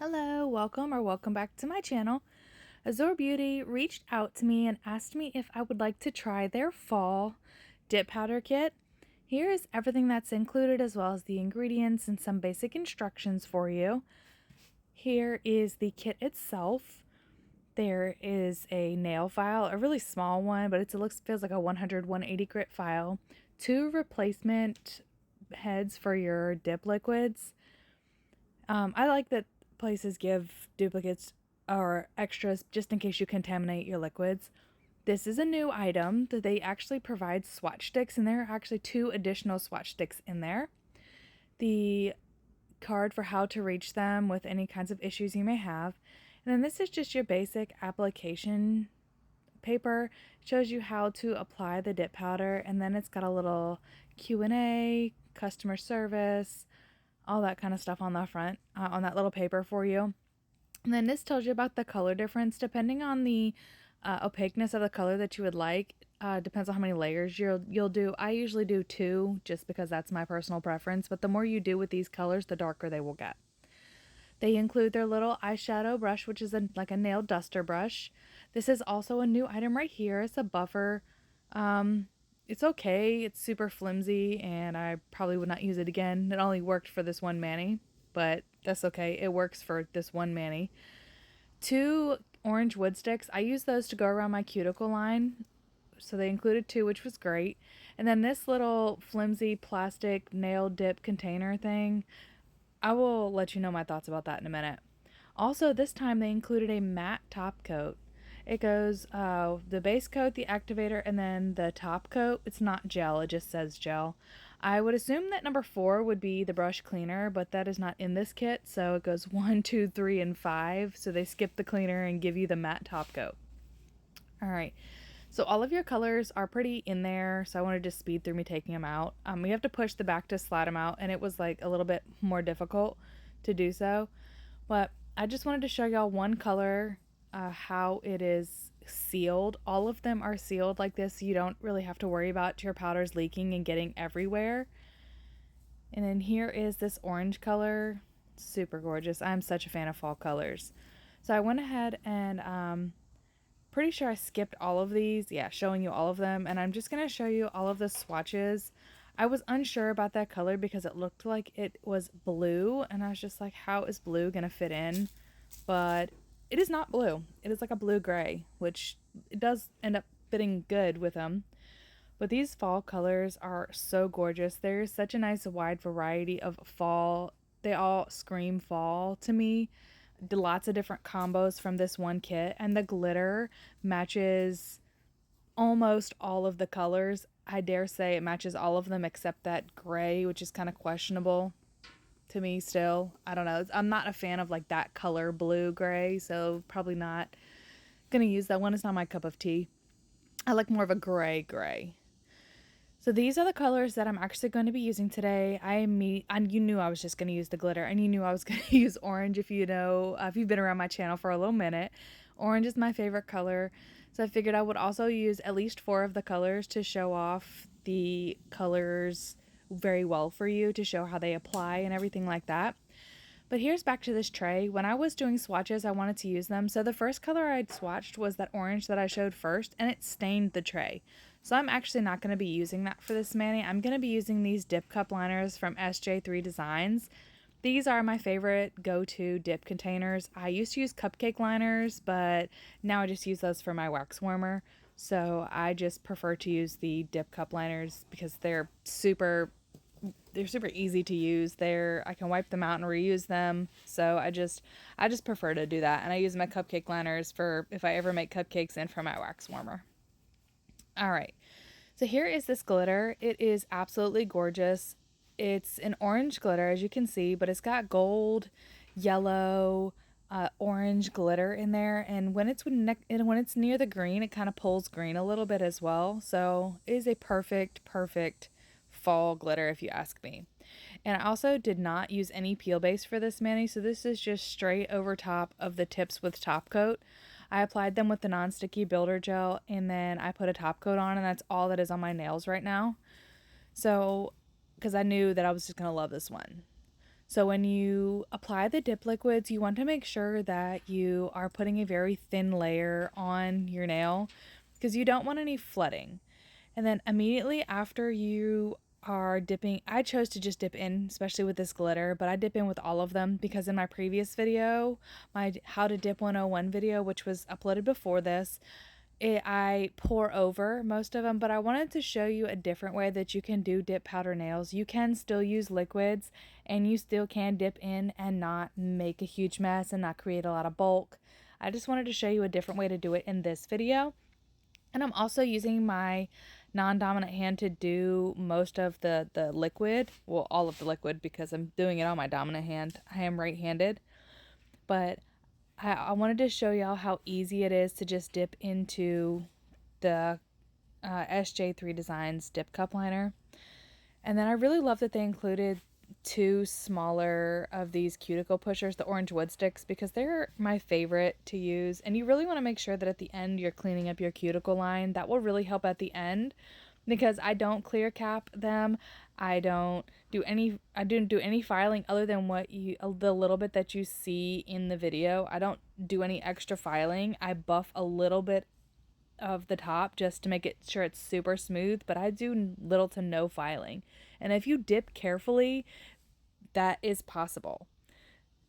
Hello, welcome back to my channel. Azure Beauty reached out to me and asked me if I would like to try their fall dip powder kit. Here is everything that's included as well as the ingredients and some basic instructions for you. Here is the kit itself. There is a nail file, a really small one, but feels like a 100-180 grit file. 2 replacement heads for your dip liquids. I like that places give duplicates or extras just in case you contaminate your liquids. This is a new item that they actually provide swatch sticks, and there are actually 2 additional swatch sticks in there. The card for how to reach them with any kinds of issues you may have. And then this is just your basic application paper. It shows you how to apply the dip powder, and then it's got a little Q&A, customer service, all that kind of stuff on the front, on that little paper for you. And then this tells you about the color difference depending on the opaqueness of the color that you would like. Depends on how many layers you'll do. I usually do 2 just because that's my personal preference, but the more you do with these colors, the darker they will get. They include their little eyeshadow brush, which is like a nail duster brush. This is also a new item right here. It's a buffer. It's okay. It's super flimsy, and I probably would not use it again. It only worked for this one mani, but that's okay. It works for this one mani. 2 orange wood sticks. I use those to go around my cuticle line. So they included 2, which was great. And then this little flimsy plastic nail dip container thing. I will let you know my thoughts about that in a minute. Also, this time they included a matte top coat. It goes the base coat, the activator, and then the top coat. It's not gel, it just says gel. I would assume that number 4 would be the brush cleaner, but that is not in this kit, so it goes 1, 2, 3, and 5. So they skip the cleaner and give you the matte top coat. Alright, so all of your colors are pretty in there, so I want to just speed through me taking them out. We have to push the back to slide them out, and it was like a little bit more difficult to do so. But I just wanted to show y'all one color, how it is sealed. All of them are sealed like this, so you don't really have to worry about your powders leaking and getting everywhere. And then here is this orange color. Super gorgeous. I'm such a fan of fall colors. So I went ahead and pretty sure I skipped all of these. Yeah, showing you all of them. And I'm just going to show you all of the swatches. I was unsure about that color because it looked like it was blue. And I was just like, how is blue going to fit in? But it is not blue. It is like a blue-gray, which it does end up fitting good with them. But these fall colors are so gorgeous. There's such a nice wide variety of fall. They all scream fall to me. Lots of different combos from this one kit, and the glitter matches almost all of the colors. I dare say it matches all of them except that gray, which is kind of questionable to me still. I don't know. I'm not a fan of like that color blue gray, so probably not gonna use that one. It's not my cup of tea. I like more of a gray. So these are the colors that I'm actually going to be using today. And you knew I was just going to use the glitter, and you knew I was going to use orange if you know, if you've been around my channel for a little minute. Orange is my favorite color, so I figured I would also use at least 4 of the colors to show off the colors very well for you, to show how they apply and everything like that. But here's back to this tray. When I was doing swatches, I wanted to use them. So the first color I'd swatched was that orange that I showed first, and it stained the tray. So I'm actually not going to be using that for this mani. I'm going to be using these Dipcup Liners from SJ3 Designs. These are my favorite go-to dip containers. I used to use cupcake liners, but now I just use those for my wax warmer. So I just prefer to use the Dipcup Liners because they're super easy to use. I can wipe them out and reuse them. So I just prefer to do that. And I use my cupcake liners for if I ever make cupcakes and for my wax warmer. All right. So here is this glitter. It is absolutely gorgeous. It's an orange glitter, as you can see, but it's got gold, yellow, orange glitter in there. And when it's near the green, it kind of pulls green a little bit as well. So it is a perfect fall glitter if you ask me. And I also did not use any peel base for this mani, so this is just straight over top of the tips with top coat. I applied them with the non-sticky builder gel, and then I put a top coat on, and that's all that is on my nails right now. So, because I knew that I was just going to love this one. So when you apply the dip liquids, you want to make sure that you are putting a very thin layer on your nail because you don't want any flooding. And then immediately after you are dipping, I chose to just dip in, especially with this glitter, but I dip in with all of them because in my previous video, my How to Dip 101 video, which was uploaded before this, I pour over most of them, but I wanted to show you a different way that you can do dip powder nails. You can still use liquids and you still can dip in and not make a huge mess and not create a lot of bulk. I just wanted to show you a different way to do it in this video. And I'm also using my non-dominant hand to do most of the liquid, well, all of the liquid, because I'm doing it on my dominant hand. I am right-handed, but I wanted to show y'all how easy it is to just dip into the SJ3 Designs Dip Cup Liner. And then I really love that they included 2 smaller of these cuticle pushers, the orange wood sticks, because they're my favorite to use. And you really want to make sure that at the end you're cleaning up your cuticle line. That will really help at the end because I don't clear cap them. I didn't do any filing other than the little bit that you see in the video. I don't do any extra filing. I buff a little bit of the top just to make it sure it's super smooth, but I do little to no filing. And if you dip carefully, that is possible.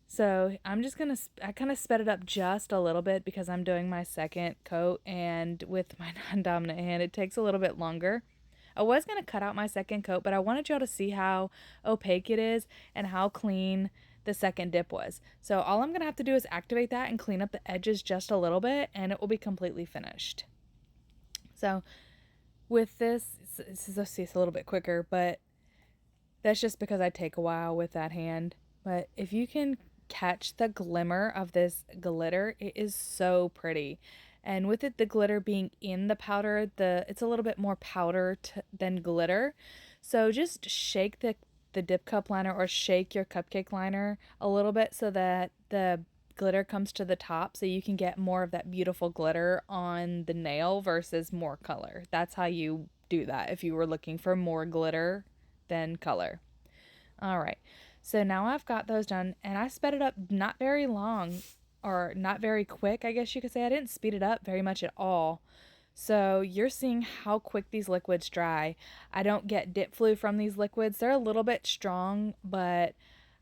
So I'm just gonna, I kind of sped it up just a little bit because I'm doing my second coat, and with my non-dominant hand it takes a little bit longer. I was gonna cut out my second coat, but I wanted y'all to see how opaque it is and how clean the second dip was. So all I'm gonna have to do is activate that and clean up the edges just a little bit and it will be completely finished. So with this is a little bit quicker, but that's just because I take a while with that hand. But if you can catch the glimmer of this glitter, it is so pretty. And with it, the glitter being in the powder, it's a little bit more powder than glitter. So just shake the dip cup liner or shake your cupcake liner a little bit so that the glitter comes to the top so you can get more of that beautiful glitter on the nail versus more color. That's how you do that if you were looking for more glitter than color. All right, so now I've got those done and I sped it up not very long or not very quick, I guess you could say. I didn't speed it up very much at all. So you're seeing how quick these liquids dry. I don't get dip flu from these liquids. They're a little bit strong, but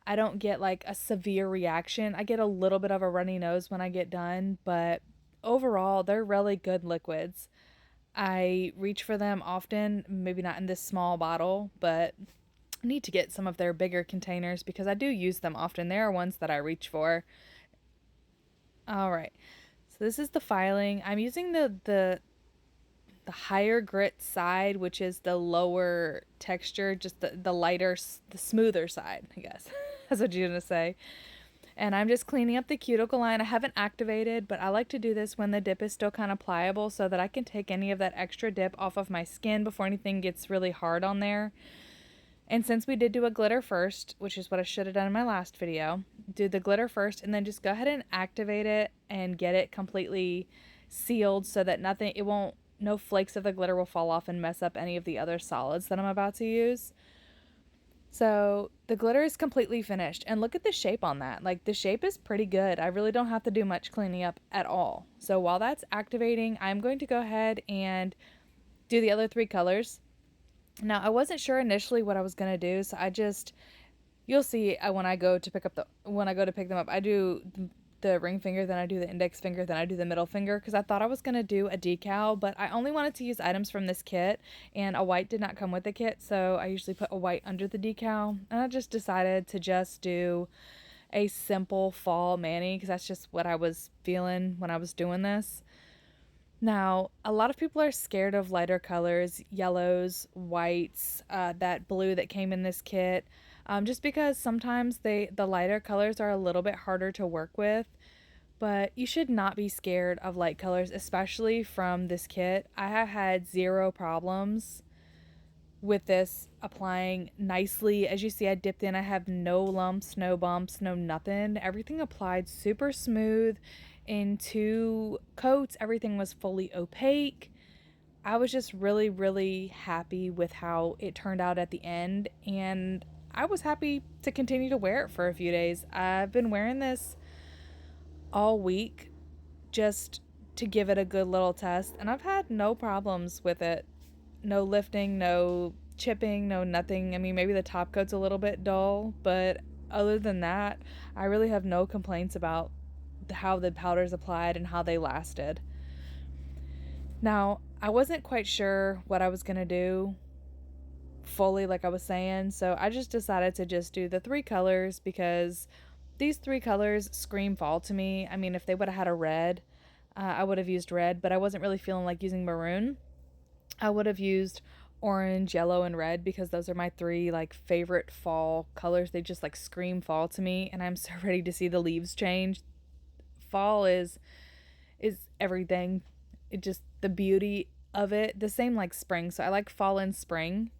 I don't get like a severe reaction. I get a little bit of a runny nose when I get done, but overall, they're really good liquids. I reach for them often, maybe not in this small bottle, but I need to get some of their bigger containers because I do use them often. They are ones that I reach for. All right, so this is the filing. I'm using the higher grit side, which is the lower texture, just the lighter, the smoother side, I guess. That's what you're gonna say. And I'm just cleaning up the cuticle line. I haven't activated, but I like to do this when the dip is still kind of pliable so that I can take any of that extra dip off of my skin before anything gets really hard on there. And since we did do a glitter first, which is what I should have done in my last video, do the glitter first and then just go ahead and activate it and get it completely sealed so that no flakes of the glitter will fall off and mess up any of the other solids that I'm about to use. So the glitter is completely finished and look at the shape on that. Like the shape is pretty good. I really don't have to do much cleaning up at all. So while that's activating, I'm going to go ahead and do the other 3 colors. Now I wasn't sure initially what I was going to do, so you'll see when I go to pick them up, I do the ring finger, then I do the index finger, then I do the middle finger because I thought I was going to do a decal, but I only wanted to use items from this kit and a white did not come with the kit, so I usually put a white under the decal, and I just decided to just do a simple fall mani because that's just what I was feeling when I was doing this. Now, a lot of people are scared of lighter colors, yellows, whites, that blue that came in this kit, just because sometimes the lighter colors are a little bit harder to work with. But you should not be scared of light colors, especially from this kit. I have had 0 problems with this applying nicely. As you see, I dipped in. I have no lumps, no bumps, no nothing. Everything applied super smooth. In 2 coats, everything was fully opaque. I was just really, really happy with how it turned out at the end, and I was happy to continue to wear it for a few days. I've been wearing this all week just to give it a good little test, and I've had no problems with it. No lifting, no chipping, no nothing. I mean, maybe the top coat's a little bit dull, but other than that, I really have no complaints about how the powder's applied and how they lasted. Now, I wasn't quite sure what I was going to do fully, like I was saying, so I just decided to just do the 3 colors because these 3 colors scream fall to me. I mean, if they would have had a red, I would have used red, but I wasn't really feeling like using maroon. I would have used orange, yellow, and red because those are my 3 like favorite fall colors. They just like scream fall to me, and I'm so ready to see the leaves change. Fall is everything. It just the beauty of it. The same like spring. So I like fall and spring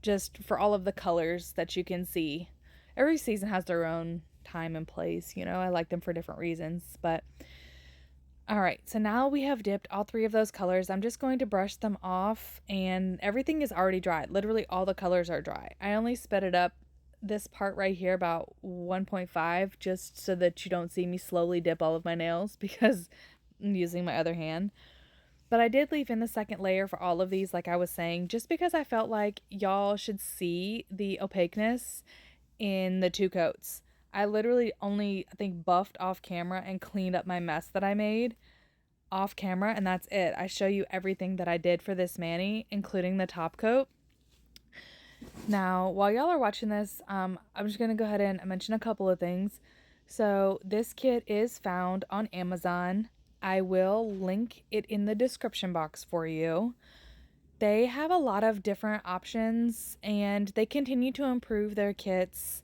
just for all of the colors that you can see. Every season has their own time and place, you know. I like them for different reasons, but all right, so now we have dipped all 3 of those colors. I'm just going to brush them off, and everything is already dry. Literally all the colors are dry. I only sped it up this part right here about 1.5 just so that you don't see me slowly dip all of my nails because I'm using my other hand. But I did leave in the second layer for all of these, like I was saying, just because I felt like y'all should see the opaqueness in the 2 coats. I literally only, I think, buffed off camera and cleaned up my mess that I made off camera, and that's it. I show you everything that I did for this mani, including the top coat. Now, while y'all are watching this, I'm just going to go ahead and mention a couple of things. So this kit is found on Amazon. I will link it in the description box for you. They have a lot of different options, and they continue to improve their kits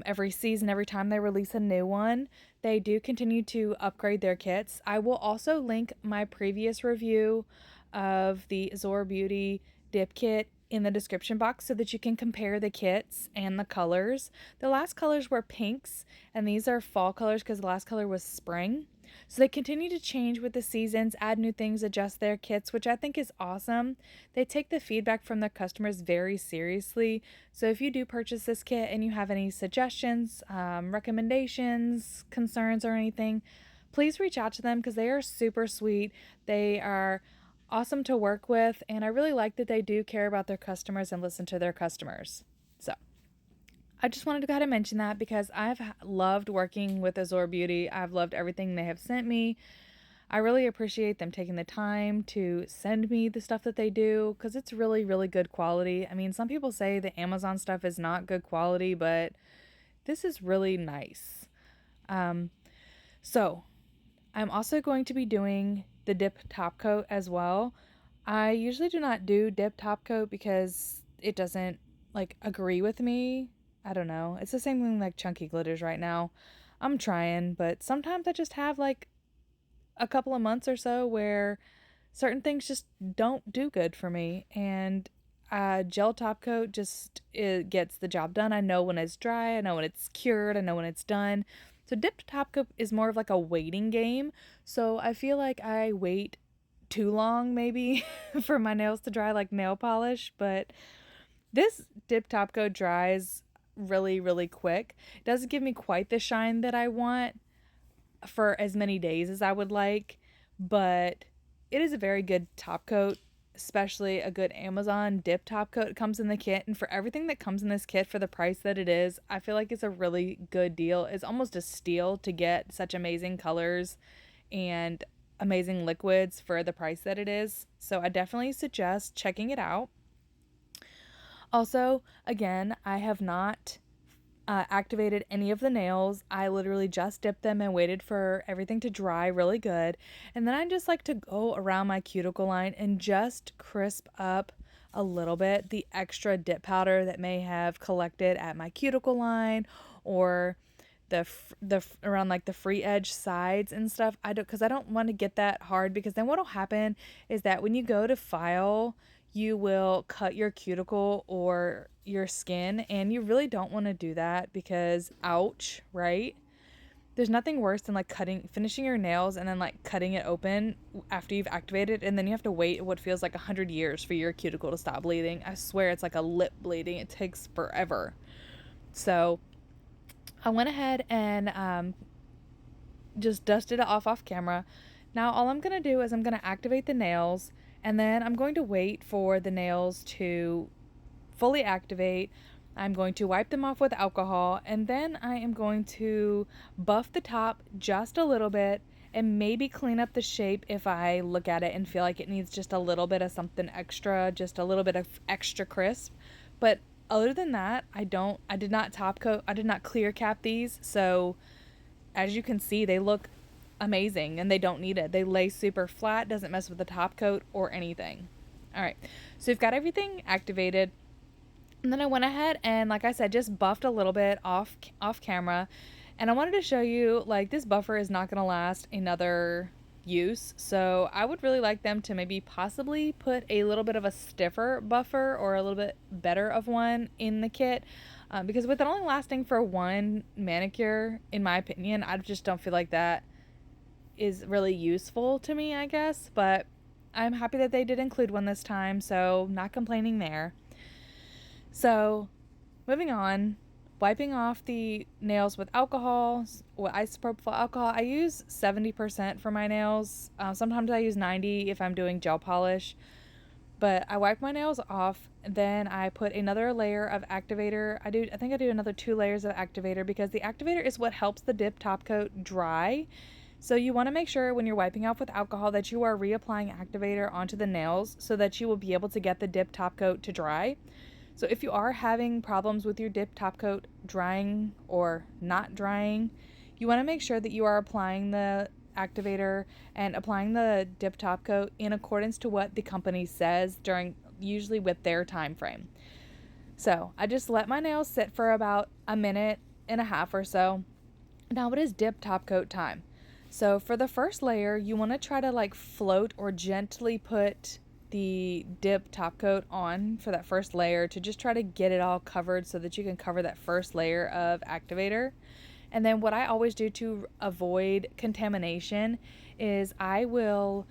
every season. Every time they release a new one, they do continue to upgrade their kits. I will also link my previous review of the AZUREBEAUTY Dip Kit in the description box so that you can compare the kits and the colors. The last colors were pinks, and these are fall colors because the last color was spring. So they continue to change with the seasons, add new things, adjust their kits, which I think is awesome. They take the feedback from their customers very seriously. So if you do purchase this kit and you have any suggestions, recommendations, concerns, or anything, please reach out to them because they are super sweet. They are awesome to work with, and I really like that they do care about their customers and listen to their customers. So I just wanted to go ahead and mention that because I've loved working with AZUREBEAUTY. I've loved everything they have sent me. I really appreciate them taking the time to send me the stuff that they do because it's really, really good quality. I mean, some people say the Amazon stuff is not good quality, but this is really nice. So I'm also going to be doing the dip top coat as well. I usually do not do dip top coat because it doesn't like agree with me. I don't know. It's the same thing like chunky glitters right now. I'm trying, but sometimes I just have like a couple of months or so where certain things just don't do good for me, and gel top coat just it gets the job done. I know when it's dry, I know when it's cured, I know when it's done. So dipped top coat is more of like a waiting game. So I feel like I wait too long maybe for my nails to dry like nail polish, but this dip top coat dries really, really quick. It doesn't give me quite the shine that I want for as many days as I would like, but it is a very good top coat, especially a good Amazon dip top coat. It comes in the kit, and for everything that comes in this kit for the price that it is, I feel like it's a really good deal. It's almost a steal to get such amazing colors and amazing liquids for the price that it is. So I definitely suggest checking it out. Also, again, I have not activated any of the nails. I literally just dipped them and waited for everything to dry really good. And then I just like to go around my cuticle line and just crisp up a little bit the extra dip powder that may have collected at my cuticle line or the around like the free edge sides and stuff. I don't, because I don't want to get that hard, because then what'll happen is that when you go to file, you will cut your cuticle or your skin, and you really don't want to do that because ouch, right? there's nothing worse than like finishing your nails and then like cutting it open after you've activated, and then you have to wait what feels like 100 years for your cuticle to stop bleeding. I swear it's like a lip bleeding. It takes forever. So I went ahead and just dusted it off camera. Now all I'm going to do is I'm going to activate the nails, and then I'm going to wait for the nails to fully activate. I'm going to wipe them off with alcohol, and then I am going to buff the top just a little bit and maybe clean up the shape if I look at it and feel like it needs just a little bit of something extra, just a little bit of extra crisp. But other than that, I did not top coat, I did not clear cap these, so as you can see, they look amazing and they don't need it. They lay super flat, doesn't mess with the top coat or anything. All right, so we've got everything activated. And then I went ahead and, like I said, just buffed a little bit off camera. And I wanted to show you, like, this buffer is not going to last another use. So I would really like them to maybe possibly put a little bit of a stiffer buffer or a little bit better of one in the kit. Because with it only lasting for one manicure, in my opinion, I just don't feel like that is really useful to me, I guess. But I'm happy that they did include one this time, so not complaining there. So, moving on, wiping off the nails with alcohol, with isopropyl alcohol. I use 70% for my nails. Sometimes I use 90 if I'm doing gel polish. But I wipe my nails off, then I put another layer of activator. I think I do another 2 layers of activator because the activator is what helps the dip top coat dry. So you want to make sure when you're wiping off with alcohol that you are reapplying activator onto the nails so that you will be able to get the dip top coat to dry. So if you are having problems with your dip top coat drying or not drying, you want to make sure that you are applying the activator and applying the dip top coat in accordance to what the company says usually with their time frame. So I just let my nails sit for about a minute and a half or so. Now it is dip top coat time. So for the first layer, you want to try to like float or gently put the dip top coat on for that first layer to just try to get it all covered so that you can cover that first layer of activator. And then what I always do to avoid contamination is I will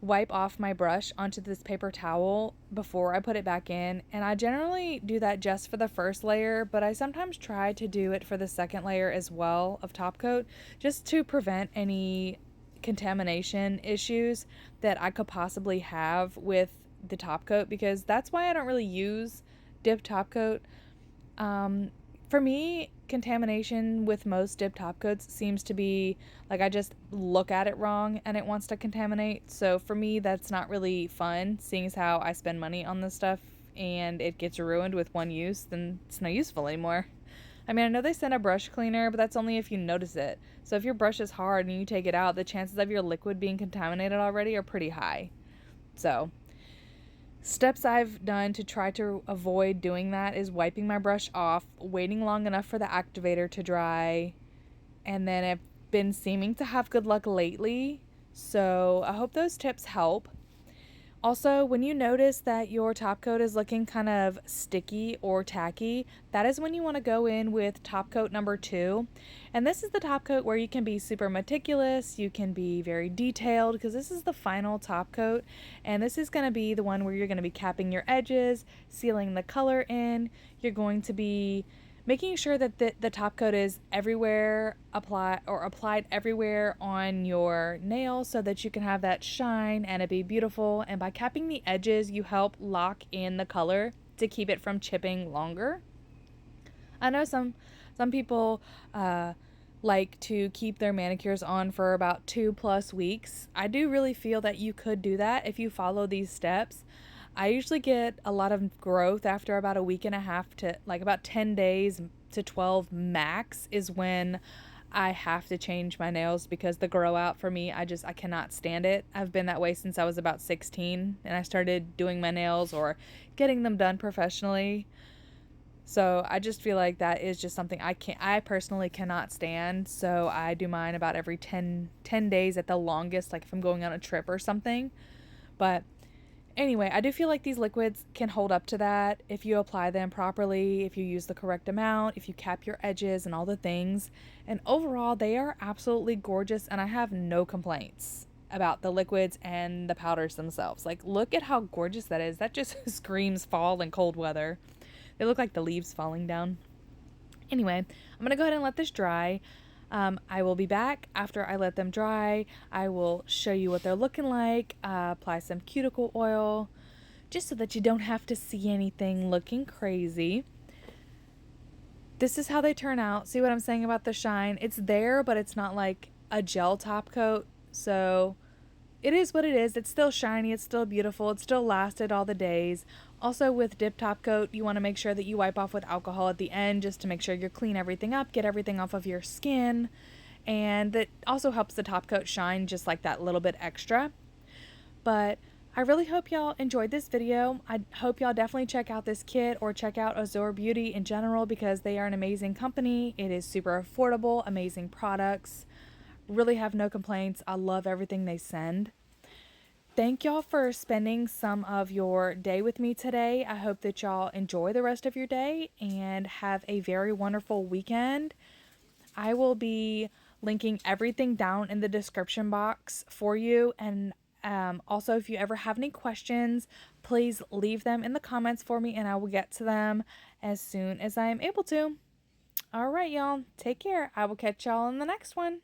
wipe off my brush onto this paper towel before I put it back in. And I generally do that just for the first layer, but I sometimes try to do it for the second layer as well of top coat, just to prevent any contamination issues that I could possibly have with the top coat, because that's why I don't really use dip top coat. For me, contamination with most dip top coats seems to be like I just look at it wrong and it wants to contaminate. So for me, that's not really fun, seeing as how I spend money on this stuff and it gets ruined with one use, then it's not useful anymore. I mean, I know they send a brush cleaner, but that's only if you notice it. So if your brush is hard and you take it out, the chances of your liquid being contaminated already are pretty high. So steps I've done to try to avoid doing that is wiping my brush off, waiting long enough for the activator to dry, and then I've been seeming to have good luck lately. So I hope those tips help. Also, when you notice that your top coat is looking kind of sticky or tacky, that is when you want to go in with top coat number 2. And this is the top coat where you can be super meticulous, you can be very detailed, because this is the final top coat. And this is going to be the one where you're going to be capping your edges, sealing the color in. You're going to be making sure that the top coat is everywhere applied everywhere on your nail so that you can have that shine and it be beautiful. And by capping the edges, you help lock in the color to keep it from chipping longer. I know some people like to keep their manicures on for about 2+ weeks. I do really feel that you could do that if you follow these steps. I usually get a lot of growth after about a week and a half to like about 10 days to 12 max is when I have to change my nails, because the grow out for me, I cannot stand it. I've been that way since I was about 16 and I started doing my nails or getting them done professionally. So I just feel like that is just something I personally cannot stand. So I do mine about every 10 days at the longest, like if I'm going on a trip or something. But Anyway, I do feel like these liquids can hold up to that if you apply them properly, if you use the correct amount, if you cap your edges and all the things. And overall, they are absolutely gorgeous, and I have no complaints about the liquids and the powders themselves. Like, look at how gorgeous that is. That just screams fall and cold weather. They look like the leaves falling down. Anyway, I'm going to go ahead and let this dry. I will be back after I let them dry. I will show you what they're looking like, apply some cuticle oil, just so that you don't have to see anything looking crazy. This is how they turn out. See what I'm saying about the shine? It's there, but it's not like a gel top coat. So it is what it is. It's still shiny. It's still beautiful. It still lasted all the days. Also, with dip top coat, you want to make sure that you wipe off with alcohol at the end just to make sure you clean everything up, get everything off of your skin. And that also helps the top coat shine just like that little bit extra. But I really hope y'all enjoyed this video. I hope y'all definitely check out this kit or check out Azure Beauty in general, because they are an amazing company. It is super affordable, amazing products. Really have no complaints. I love everything they send. Thank y'all for spending some of your day with me today. I hope that y'all enjoy the rest of your day and have a very wonderful weekend. I will be linking everything down in the description box for you. And also, if you ever have any questions, please leave them in the comments for me and I will get to them as soon as I am able to. All right, y'all. Take care. I will catch y'all in the next one.